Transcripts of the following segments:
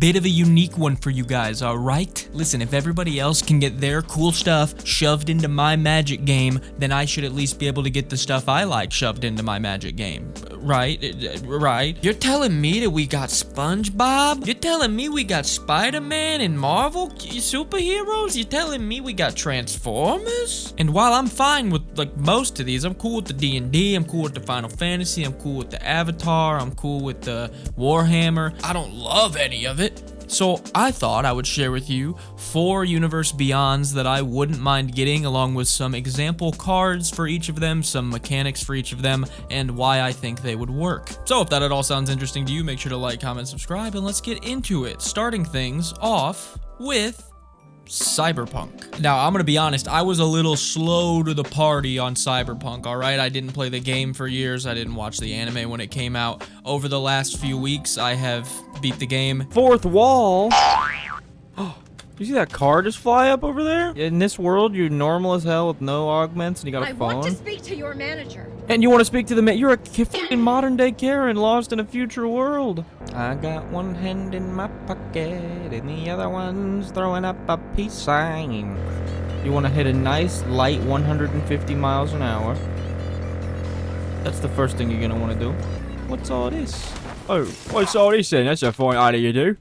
bit of a unique one for you guys, alright? Listen, if everybody else can get their cool stuff shoved into my Magic game, then I should at least be able to get the stuff I like shoved into my Magic game. Right? Right? You're telling me that we got SpongeBob? You're telling me we got Spider-Man and Marvel superheroes? You're telling me we got Transformers? And while I'm fine with, like, most of these, I'm cool with the D&D, I'm cool with the Final Fantasy, I'm cool with the Avatar, I'm cool with the Warhammer. I don't love any of it. So I thought I would share with you 4 Universe Beyonds that I wouldn't mind getting, along with some example cards for each of them, some mechanics for each of them, and why I think they would work. So if that at all sounds interesting to you, make sure to like, comment, subscribe, and let's get into it. Starting things off with Cyberpunk. Now, I'm gonna be honest, I was a little slow to the party on Cyberpunk, alright? I didn't play the game for years, I didn't watch the anime when it came out. Over the last few weeks, I have beat the game. Fourth wall? You see that car just fly up over there? In this world, you're normal as hell with no augments and you got a phone. I want to speak to your manager. And you want to speak to the man? You're a fucking modern day Karen lost in a future world. I got one hand in my pocket and the other one's throwing up a peace sign. You want to hit a nice light 150 miles an hour. That's the first thing you're gonna want to do. What's all this? Oh, what's all this then? That's a fine idea you do.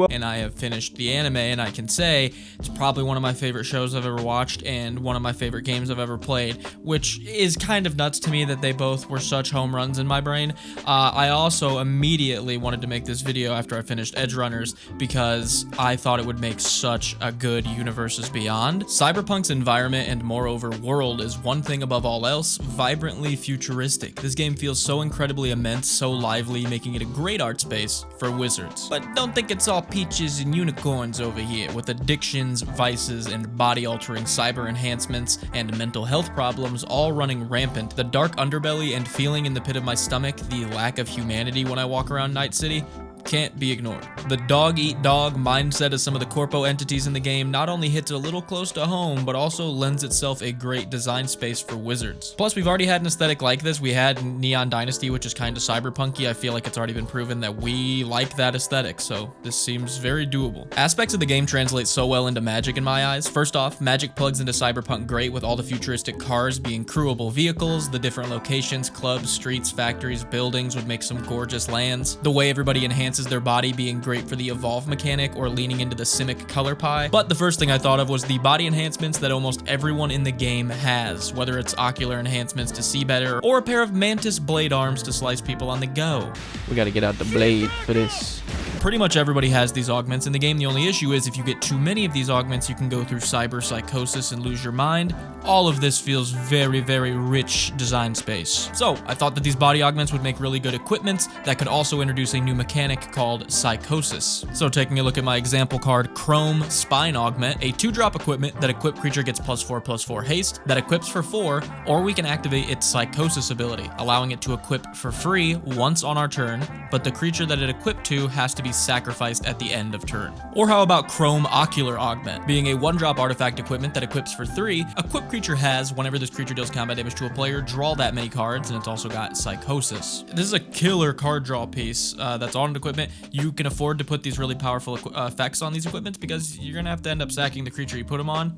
And I have finished the anime, and I can say it's probably one of my favorite shows I've ever watched and one of my favorite games I've ever played, which is kind of nuts to me that they both were such home runs in my brain. I also immediately wanted to make this video after I finished Edge Runners because I thought it would make such a good Universes Beyond. Cyberpunk's environment and moreover world is one thing above all else, vibrantly futuristic. This game feels so incredibly immense, so lively, making it a great art space for wizards. But don't think it's all peaches and unicorns over here, with addictions, vices, and body-altering cyber enhancements and mental health problems all running rampant. The dark underbelly and feeling in the pit of my stomach, the lack of humanity when I walk around Night City, can't be ignored. The dog-eat-dog mindset of some of the corpo entities in the game not only hits a little close to home, but also lends itself a great design space for wizards. Plus, we've already had an aesthetic like this. We had Neon Dynasty, which is kind of cyberpunky. I feel like it's already been proven that we like that aesthetic, so this seems very doable. Aspects of the game translate so well into Magic in my eyes. First off, Magic plugs into Cyberpunk great with all the futuristic cars being crewable vehicles, the different locations, clubs, streets, factories, buildings would make some gorgeous lands. The way everybody enhances their body being great for the evolve mechanic or leaning into the Simic color pie. But the first thing I thought of was the body enhancements that almost everyone in the game has, whether it's ocular enhancements to see better or a pair of mantis blade arms to slice people on the go. We gotta get out the blade for this. Pretty much everybody has these augments in the game. The only issue is if you get too many of these augments, you can go through cyber psychosis and lose your mind. All of this feels very, very rich design space. So I thought that these body augments would make really good equipments that could also introduce a new mechanic called psychosis. So taking a look at my example card, Chrome Spine Augment, a 2-drop equipment that equipped creature gets +4/+4 haste, that equips for 4, or we can activate its psychosis ability, allowing it to equip for free once on our turn, but the creature that it equipped to has to be sacrificed at the end of turn. Or how about Chrome Ocular Augment? Being a 1-drop artifact equipment that equips for 3, equipped creature has, whenever this creature deals combat damage to a player, draw that many cards, and it's also got Psychosis. This is a killer card draw piece that's on an equipment. You can afford to put these really powerful effects on these equipments because you're gonna have to end up sacking the creature you put them on.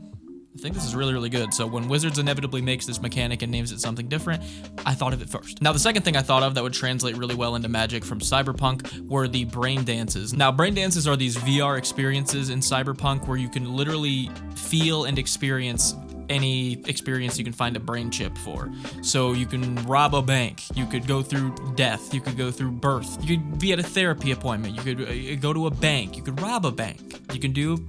I think this is really, really good. So when Wizards inevitably makes this mechanic and names it something different, I thought of it first. Now, the second thing I thought of that would translate really well into Magic from Cyberpunk were the brain dances. Now, brain dances are these VR experiences in Cyberpunk where you can literally feel and experience any experience you can find a brain chip for. So you can rob a bank, you could go through death, you could go through birth, you could be at a therapy appointment, you could go to a bank, you could rob a bank, you can do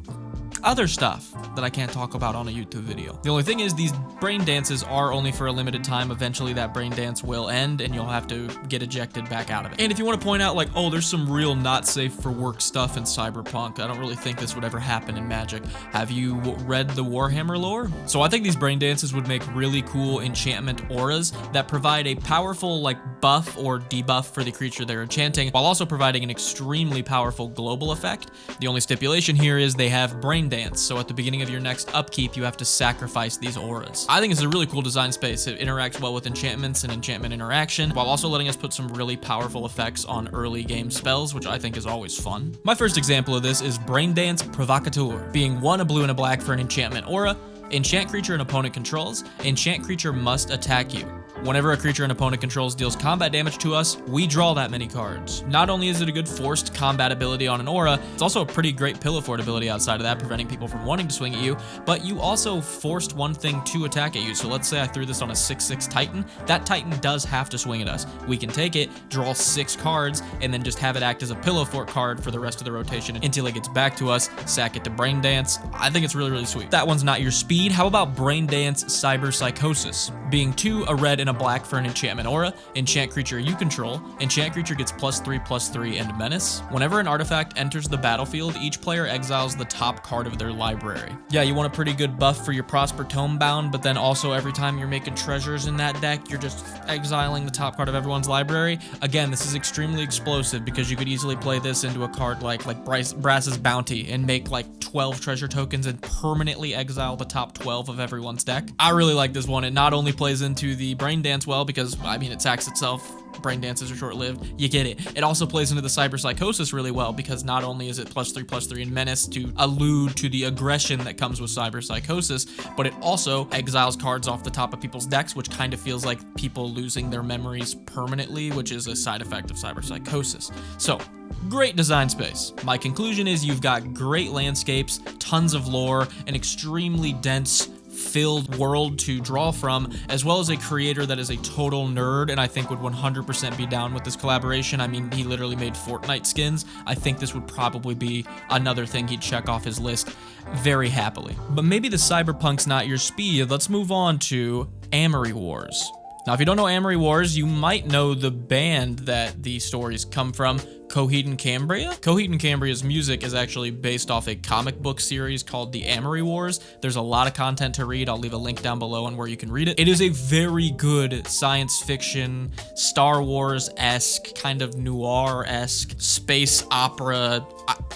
other stuff that I can't talk about on a YouTube video. The only thing is these brain dances are only for a limited time. Eventually that brain dance will end and you'll have to get ejected back out of it. And if you want to point out like, oh, there's some real not safe for work stuff in Cyberpunk, I don't really think this would ever happen in Magic. Have you read the Warhammer lore? So I think these brain dances would make really cool enchantment auras that provide a powerful like buff or debuff for the creature they're enchanting, while also providing an extremely powerful global effect. The only stipulation here is they have brain Dance. So at the beginning of your next upkeep, you have to sacrifice these auras. I think it's a really cool design space. It interacts well with enchantments and enchantment interaction, while also letting us put some really powerful effects on early game spells, which I think is always fun. My first example of this is Brain Dance Provocateur, being 1 a blue and a black for an enchantment aura. Enchant creature an opponent controls. Enchant creature must attack you. Whenever a creature an opponent controls deals combat damage to us, we draw that many cards. Not only is it a good forced combat ability on an aura, it's also a pretty great pillow fort ability outside of that, preventing people from wanting to swing at you, but you also forced one thing to attack at you. So let's say I threw this on a 6/6 Titan. That Titan does have to swing at us. We can take it, draw 6 cards, and then just have it act as a pillow fort card for the rest of the rotation until it gets back to us, sack it to Brain Dance. I think it's really, really sweet. That one's not your speed. How about Brain Dance Cyber Psychosis? Being 2 a red and a black for an enchantment aura. Enchant creature you control. Enchant creature gets +3/+3 and menace. Whenever an artifact enters the battlefield, each player exiles the top card of their library. Yeah, you want a pretty good buff for your Prosper Tomebound, but then also every time you're making treasures in that deck, you're just exiling the top card of everyone's library. Again, this is extremely explosive because you could easily play this into a card like Brass's Bounty and make like 12 treasure tokens and permanently exile the top 12 of everyone's deck. I really like this one. It not only plays into the Brain Dance well, because I mean it sacks itself. Brain dances are short-lived. You get it. It also plays into the Cyber Psychosis really well because not only is it +3/+3 and menace to allude to the aggression that comes with Cyber Psychosis, but it also exiles cards off the top of people's decks, which kind of feels like people losing their memories permanently, which is a side effect of Cyber Psychosis. So, great design space. My conclusion is you've got great landscapes, tons of lore, an extremely dense filled world to draw from, as well as a creator that is a total nerd and I think would 100% be down with this collaboration. I mean, he literally made Fortnite skins. I think this would probably be another thing he'd check off his list very happily. But maybe the Cyberpunk's not your speed. Let's move on to Amory Wars. Now, if you don't know Amory Wars, you might know the band that these stories come from, Coheed and Cambria. Coheed and Cambria's music is actually based off a comic book series called the Amory Wars. There's a lot of content to read. I'll leave a link down below on where you can read it. It is a very good science fiction, Star Wars-esque, kind of noir-esque, space opera.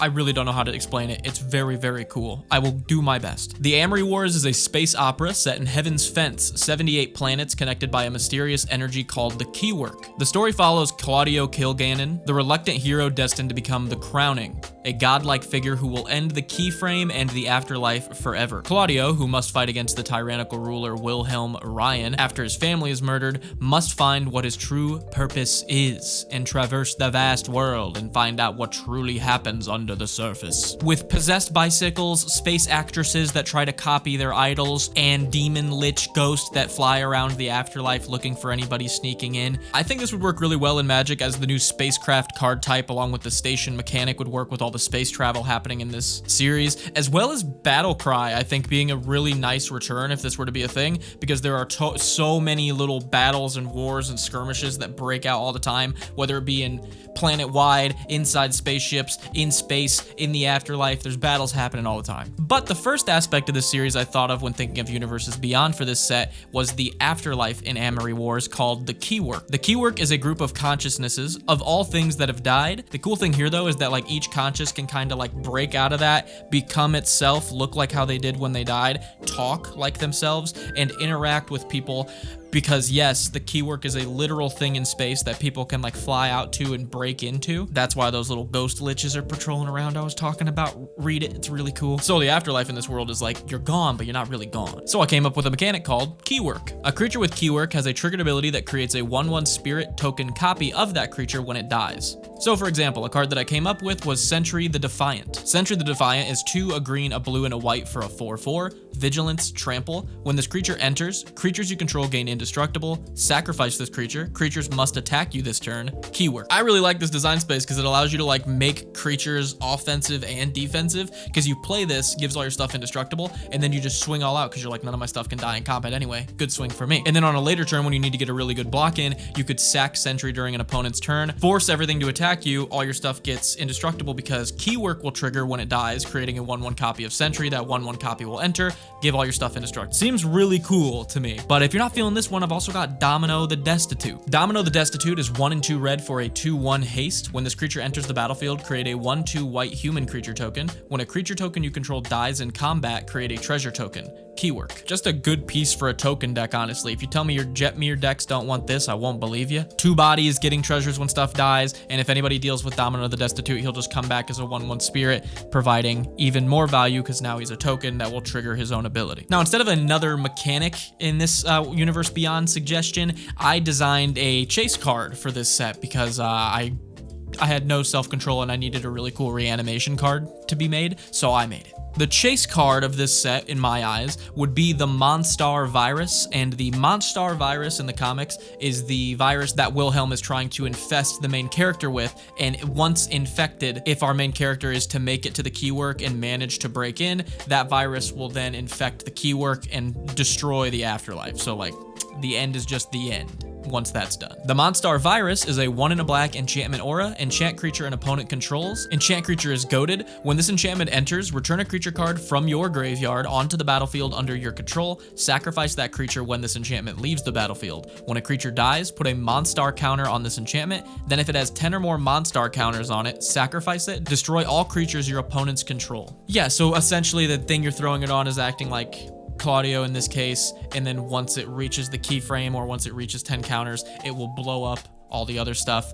I really don't know how to explain it. It's very, very cool. I will do my best. The Amory Wars is a space opera set in Heaven's Fence, 78 planets connected by a mysterious energy called the Keywork. The story follows Claudio Kilgannon, the reluctant hero destined to become the Crowning, a godlike figure who will end the keyframe and the afterlife forever. Claudio, who must fight against the tyrannical ruler Wilhelm Ryan after his family is murdered, must find what his true purpose is and traverse the vast world and find out what truly happens under the surface. With possessed bicycles, space actresses that try to copy their idols, and demon lich ghosts that fly around the afterlife looking for anybody sneaking in, I think this would work really well in Magic, as the new spacecraft card type along with the station mechanic would work with all the space travel happening in this series, as well as Battle Cry, I think being a really nice return if this were to be a thing, because there are so many little battles and wars and skirmishes that break out all the time, whether it be in planet-wide, inside spaceships, in space, in the afterlife. There's battles happening all the time. But the first aspect of this series I thought of when thinking of universes beyond for this set was the afterlife in Amory Wars called the Keywork. The Keywork is a group of consciousnesses of all things that have died. The cool thing here though is that like each conscious can kind of like break out of that, become itself, look like how they did when they died, talk like themselves, and interact with people. Because yes, the Keywork is a literal thing in space that people can like fly out to and break into. That's why those little ghost liches are patrolling around I was talking about. Read it, it's really cool. So the afterlife in this world is like, you're gone, but you're not really gone. So I came up with a mechanic called Keywork. A creature with Keywork has a triggered ability that creates a 1/1 spirit token copy of that creature when it dies. So for example, a card that I came up with was Sentry the Defiant. Sentry the Defiant is 2, a green, a blue, and a white for a 4/4. Vigilance, Trample. When this creature enters, creatures you control gain indestructible. Sacrifice this creature. Creatures must attack you this turn. Keywork. I really like this design space because it allows you to like make creatures offensive and defensive, because you play this, gives all your stuff indestructible, and then you just swing all out because you're like, none of my stuff can die in combat anyway. Good swing for me. And then on a later turn when you need to get a really good block in, you could sack Sentry during an opponent's turn, force everything to attack you, all your stuff gets indestructible because Keywork will trigger when it dies, creating a 1/1 copy of Sentry. That 1/1 copy will enter, give all your stuff indestructible. Seems really cool to me. But if you're not feeling this this one, I've also got Domino the Destitute. Domino the Destitute is 1 and 2 red for a 2/1 haste. When this creature enters the battlefield, create a 1/2 white human creature token. When a creature token you control dies in combat, create a treasure token. Keywork. Just a good piece for a token deck, honestly. If you tell me your Jetmir decks don't want this, I won't believe you. 2 bodies, getting treasures when stuff dies, and if anybody deals with Domino the Destitute, he'll just come back as a 1/1 spirit, providing even more value because now he's a token that will trigger his own ability. Now, instead of another mechanic in this Universe Beyond suggestion, I designed a chase card for this set because I had no self-control and I needed a really cool reanimation card to be made, so I made it. The chase card of this set, in my eyes, would be the Monstar virus, and the Monstar virus in the comics is the virus that Wilhelm is trying to infest the main character with, and once infected, if our main character is to make it to the keywork and manage to break in, that virus will then infect the keywork and destroy the afterlife. So like, the end is just the end once that's done. The Monstar virus is a 1 in a black enchantment aura. Enchant creature an opponent controls. Enchant creature is goaded. When this enchantment enters, return a creature card from your graveyard onto the battlefield under your control. Sacrifice that creature when this enchantment leaves the battlefield. When a creature dies, put a Monstar counter on this enchantment. Then if it has 10 or more Monstar counters on it, sacrifice it. Destroy all creatures your opponents control. Yeah, so essentially the thing you're throwing it on is acting like Claudio in this case, and then once it reaches the keyframe or once it reaches 10 counters, it will blow up all the other stuff,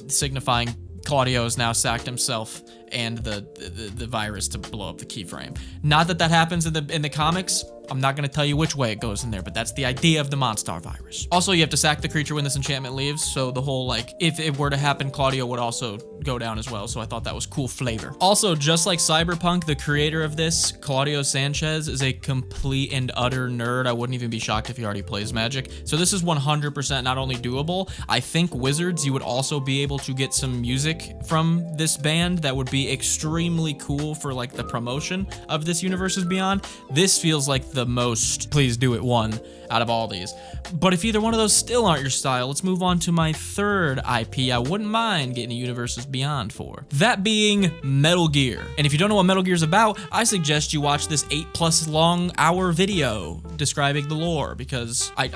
signifying Claudio has now sacked himself and the virus to blow up the keyframe. Not that that happens in the comics. I'm not going to tell you which way it goes in there, but that's the idea of the Monstar virus. Also, you have to sack the creature when this enchantment leaves, so the whole, like, if it were to happen, Claudio would also go down as well, so I thought that was cool flavor. Also, just like Cyberpunk, the creator of this, Claudio Sanchez, is a complete and utter nerd. I wouldn't even be shocked if he already plays Magic. So this is 100% not only doable, I think Wizards, you would also be able to get some music from this band that would be extremely cool for, like, the promotion of this Universes Beyond. This feels like the most please do it one out of all these. But if either one of those still aren't your style, let's move on to my third IP I wouldn't mind getting a Universes Beyond for. That being Metal Gear. And if you don't know what Metal Gear is about, I suggest you watch this 8+ long hour video describing the lore, because I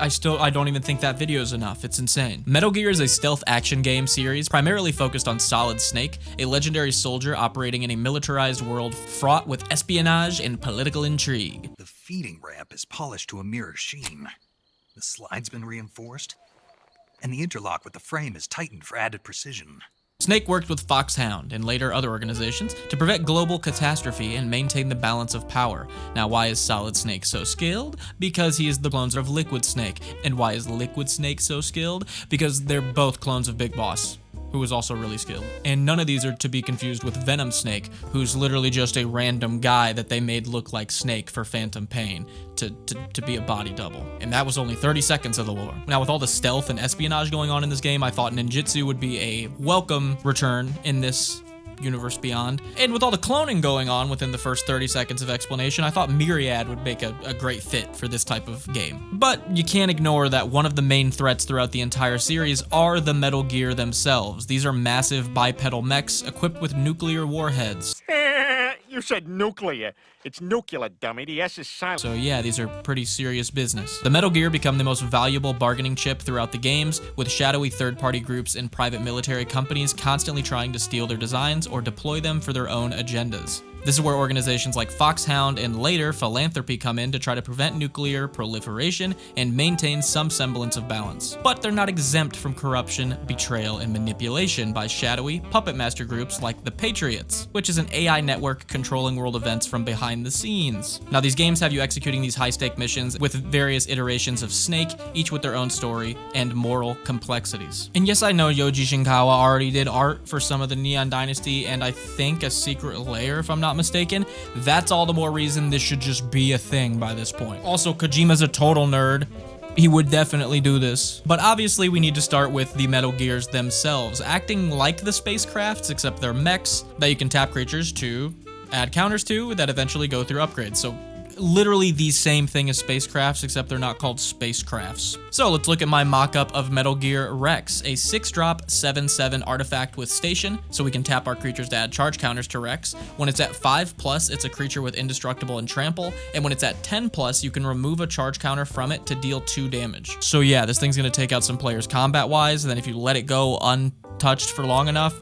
don't even think that video is enough. It's insane. Metal Gear is a stealth action game series primarily focused on Solid Snake, a legendary soldier operating in a militarized world fraught with espionage and political intrigue. The feeding ramp is polished to a mirror sheen. The slide's been reinforced, and the interlock with the frame is tightened for added precision. Snake worked with Foxhound and later other organizations to prevent global catastrophe and maintain the balance of power. Now, why is Solid Snake so skilled? Because he is the clones of Liquid Snake. And why is Liquid Snake so skilled? Because they're both clones of Big Boss, who is also really skilled. And none of these are to be confused with Venom Snake, who's literally just a random guy that they made look like Snake for Phantom Pain to be a body double. And that was only 30 seconds of the lore. Now, with all the stealth and espionage going on in this game, I thought ninjutsu would be a welcome return in this Universe Beyond. And with all the cloning going on within the first 30 seconds of explanation, I thought Myriad would make a great fit for this type of game. But you can't ignore that one of the main threats throughout the entire series are the Metal Gear themselves. These are massive bipedal mechs equipped with nuclear warheads. You said nuclear. It's nuclear, dummy. The S is silent. So yeah, these are pretty serious business. The Metal Gear become the most valuable bargaining chip throughout the games, with shadowy third-party groups and private military companies constantly trying to steal their designs or deploy them for their own agendas. This is where organizations like Foxhound and later Philanthropy come in to try to prevent nuclear proliferation and maintain some semblance of balance. But they're not exempt from corruption, betrayal, and manipulation by shadowy puppet master groups like the Patriots, which is an AI network controlling world events from behind the scenes. Now, these games have you executing these high-stake missions with various iterations of Snake, each with their own story and moral complexities. And yes, I know Yoji Shinkawa already did art for some of the Neon Dynasty and I think a Secret Lair, if I'm not mistaken. That's all the more reason this should just be a thing by this point. Also, Kojima's a total nerd. He would definitely do this. But obviously we need to start with the Metal Gears themselves, acting like the spacecrafts, except they're mechs that you can tap creatures to add counters to that eventually go through upgrades. So literally the same thing as spacecrafts, except they're not called spacecrafts. So let's look at my mock-up of Metal Gear Rex, a 6-drop 7/7 artifact with station, so we can tap our creatures to add charge counters to Rex. When it's at 5+, it's a creature with indestructible and trample, and when it's at 10+, you can remove a charge counter from it to deal 2 damage. So yeah, this thing's gonna take out some players combat-wise, and then if you let it go untouched for long enough,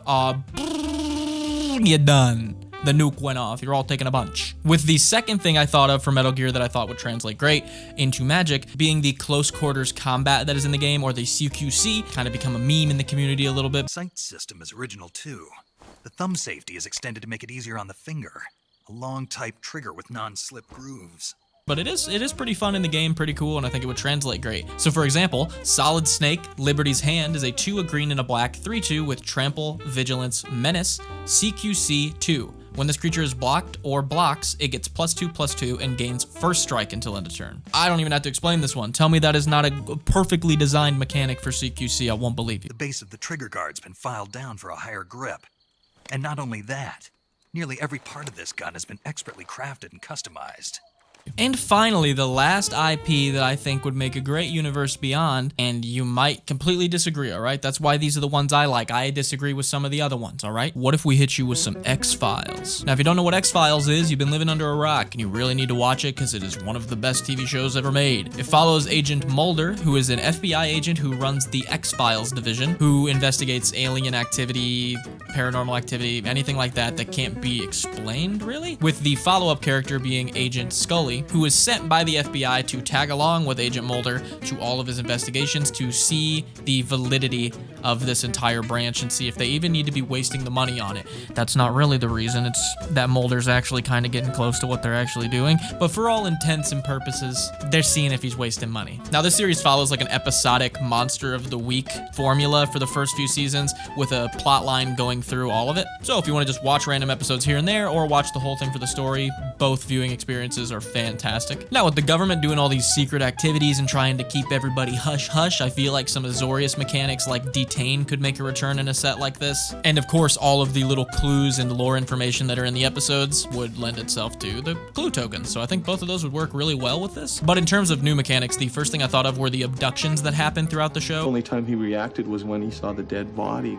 you're done. The nuke went off. You're all taking a bunch. With the second thing I thought of for Metal Gear that I thought would translate great into Magic being the close quarters combat that is in the game, or the CQC, kind of become a meme in the community a little bit. Sight system is original too. The thumb safety is extended to make it easier on the finger. A long type trigger with non-slip grooves. But it is pretty fun in the game, pretty cool, and I think it would translate great. So for example, Solid Snake, Liberty's Hand, is a 2, a green and a black, 3/2 with Trample, Vigilance, Menace, CQC 2. When this creature is blocked or blocks, it gets +2/+2 and gains first strike until end of turn. I don't even have to explain this one. Tell me that is not a perfectly designed mechanic for CQC, I won't believe you. The base of the trigger guard's been filed down for a higher grip. And not only that, nearly every part of this gun has been expertly crafted and customized. And finally, the last IP that I think would make a great universe beyond, and you might completely disagree, alright? That's why these are the ones I like. I disagree with some of the other ones, alright? What if we hit you with some X-Files? Now, if you don't know what X-Files is, you've been living under a rock, and you really need to watch it because it is one of the best TV shows ever made. It follows Agent Mulder, who is an FBI agent who runs the X-Files division, who investigates alien activity, paranormal activity, anything like that that can't be explained, really? With the follow-up character being Agent Scully, who is sent by the FBI to tag along with Agent Mulder to all of his investigations to see the validity of this entire branch and see if they even need to be wasting the money on it. That's not really the reason. It's that Mulder's actually kind of getting close to what they're actually doing, but for all intents and purposes, they're seeing if he's wasting money. Now, this series follows like an episodic Monster of the Week formula for the first few seasons with a plot line going through all of it. So if you want to just watch random episodes here and there or watch the whole thing for the story, both viewing experiences are fantastic. Now, with the government doing all these secret activities and trying to keep everybody hush-hush, I feel like some Azorius mechanics like Detain could make a return in a set like this. And of course, all of the little clues and lore information that are in the episodes would lend itself to the clue tokens. So I think both of those would work really well with this. But in terms of new mechanics, the first thing I thought of were the abductions that happened throughout the show. The only time he reacted was when he saw the dead body.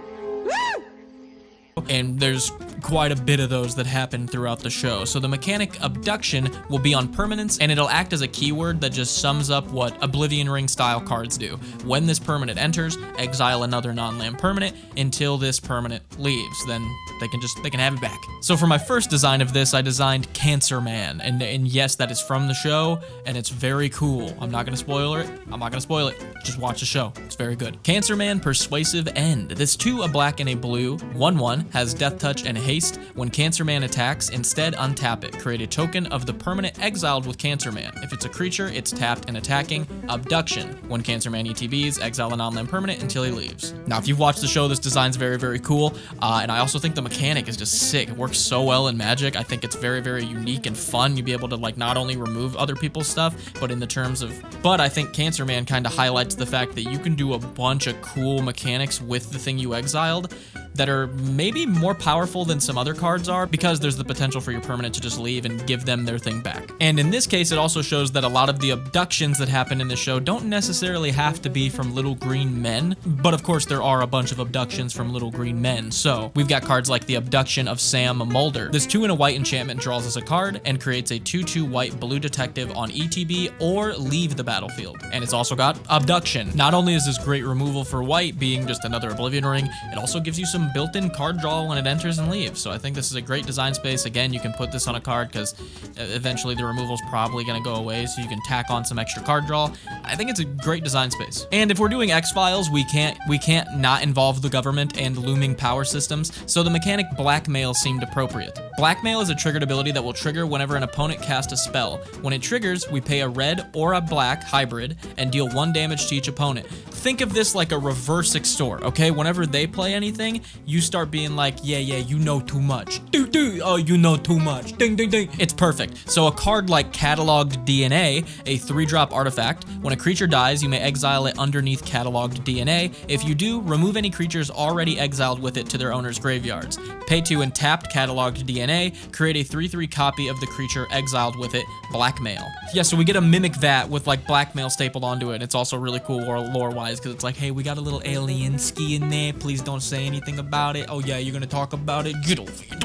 And there's quite a bit of those that happen throughout the show. So the mechanic abduction will be on permanence, and it'll act as a keyword that just sums up what Oblivion Ring style cards do. When this permanent enters, exile another non-land permanent until this permanent leaves. Then they can have it back. So for my first design of this, I designed Cancer Man, and yes, that is from the show, and it's very cool. I'm not gonna spoil it. Just watch the show. It's very good. Cancer Man, Persuasive End. This 2, a black and a blue, 1/1, has Death Touch and Haste. When Cancer Man attacks, instead untap it. Create a token of the permanent exiled with Cancer Man. If it's a creature, it's tapped and attacking. Abduction. When Cancer Man ETBs, exile a non-land permanent until he leaves. Now, if you've watched the show, this design's very, very cool. And I also think the mechanic is just sick. It works so well in Magic. I think it's very, very unique and fun. You'll be able to like not only remove other people's stuff, but in the terms of, but I think Cancer Man kind of highlights the fact that you can do a bunch of cool mechanics with the thing you exiled that are maybe more powerful than some other cards are, because there's the potential for your permanent to just leave and give them their thing back. And in this case, it also shows that a lot of the abductions that happen in the show don't necessarily have to be from little green men, but of course there are a bunch of abductions from little green men. So we've got cards like the Abduction of Sam Mulder. This 2 and a white enchantment draws us a card and creates a 2/2 white blue detective on ETB or leave the battlefield. And it's also got Abduction. Not only is this great removal for white, being just another Oblivion Ring, it also gives you some built-in card draw when it enters and leaves. So I think this is a great design space. Again, you can put this on a card because eventually the removal is probably going to go away, so you can tack on some extra card draw. I think it's a great design space. And if we're doing X-Files, we can't not involve the government and looming power systems, so the mechanic Blackmail seemed appropriate. Blackmail is a triggered ability that will trigger whenever an opponent casts a spell. When it triggers, we pay a red or a black hybrid and deal 1 damage to each opponent. think of this like a reverse extort, okay? Whenever they play anything, you start being like, yeah, you know too much. Oh, you know too much. Ding, ding, ding. It's perfect. So a card like Cataloged DNA, a 3-drop artifact. When a creature dies, you may exile it underneath Cataloged DNA. If you do, remove any creatures already exiled with it to their owner's graveyards. Pay 2 and tapped Cataloged DNA, create a 3/3 copy of the creature exiled with it, Blackmail. Yeah, so we get a Mimic Vat with like Blackmail stapled onto it. It's also really cool lore-wise because it's like, hey, we got a little alien ski in there. Please don't say anything about it. Oh yeah, you're gonna talk about it? Get over here.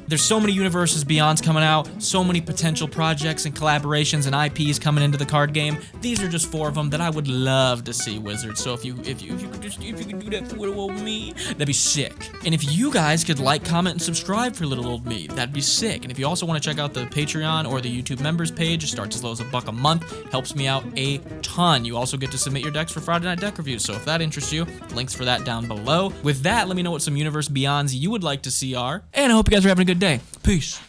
There's so many universes Beyond's coming out, so many potential projects and collaborations and IPs coming into the card game. These are just 4 of them that I would love to see, Wizards. So if you could do that for little old me, that'd be sick. And if you guys could like, comment, and subscribe for little old me, that'd be sick. And if you also want to check out the Patreon or the YouTube members page, it starts as low as $1 a month. Helps me out a ton. You also get to submit your decks for Friday Night Deck Reviews. So if that interests you, links for that down below. With that, let me know what some Universe Beyonds you would like to see are. And I hope you guys are having a good day. Peace.